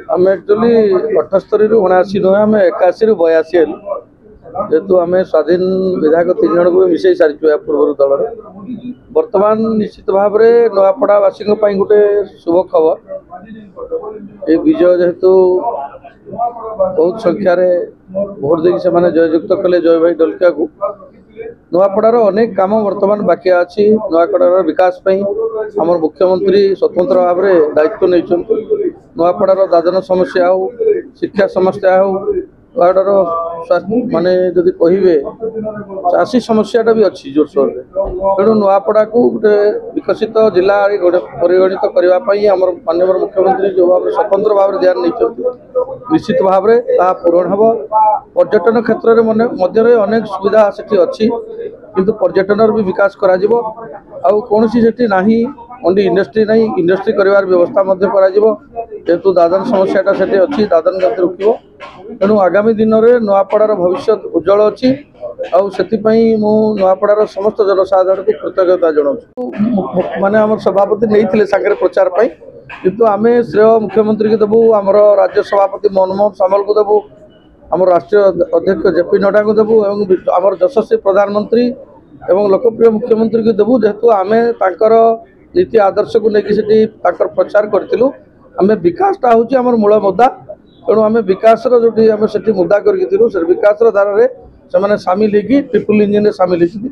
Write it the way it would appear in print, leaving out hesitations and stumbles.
आम एक्चुअली 78 रु 79 नुहे आम 81 रु 82 जेहेतु आम स्वाधीन विधायक 3 जन को मिसई सारी पूर्व दल बर्तमान निश्चित भाव में नुआपड़ावासी गोटे शुभ खबर ये विजय जेहेतु बहुत संख्यार भोट देकी से जययुक्त कले जय भाई डलकिया को नुआपड़ार अनेक काम बर्तमान बाकी अच्छी नुआपड़ार विकास आम मुख्यमंत्री स्वतंत्र भाव में दायित्व नहीं नुआपड़ार दादन समस्या हो शिक्षा समस्या हो नुआपड़ार स्वास्थ्य माने जदि कहे चाषी समस्याटा भी अच्छी जोरसोर तेणु नुआपड़ा को गोटे विकसित जिला गोटे परिगणित करने आम माननीय मुख्यमंत्री जो भाव स्वतंत्र भाव में ध्यान नहीं निश्चित भाव में पूरण हम पर्यटन क्षेत्र में अनेक सुविधा से अच्छी किंतु पर्यटन भी विकास करा कौन सी नहीं ओनली इंडस्ट्री नहीं इंडस्ट्री कर व्यवस्था जेहेतु दादन समस्याटा से अच्छी दादन गति रुकिब तेणु आगामी दिन में नुआपड़ार भविष्य उज्जवल अच्छी मु नुआपड़ार समस्त जनसाधारण को कृतज्ञता जनाऊँ माने आम सभापति नहीं सागर प्रचार किंतु आम श्रेय मुख्यमंत्री को देवु आमर राज्य सभापति मनमोहन सामल को देवु आम राष्ट्रीय अध्यक्ष जेपी नड्डा को देवु आमर यशस्वी प्रधानमंत्री एवं लोकप्रिय मुख्यमंत्री को देवु जेहेतु आम तांकर नीति आदर्श को लेकिन प्रचार करूँ आम विकासटा हूँ आम मूल मुद्दा तेणु आम विकास जो मुद्दा कर विकास धारा से सामिल होगी ट्रिपल इंजिन सामिल होती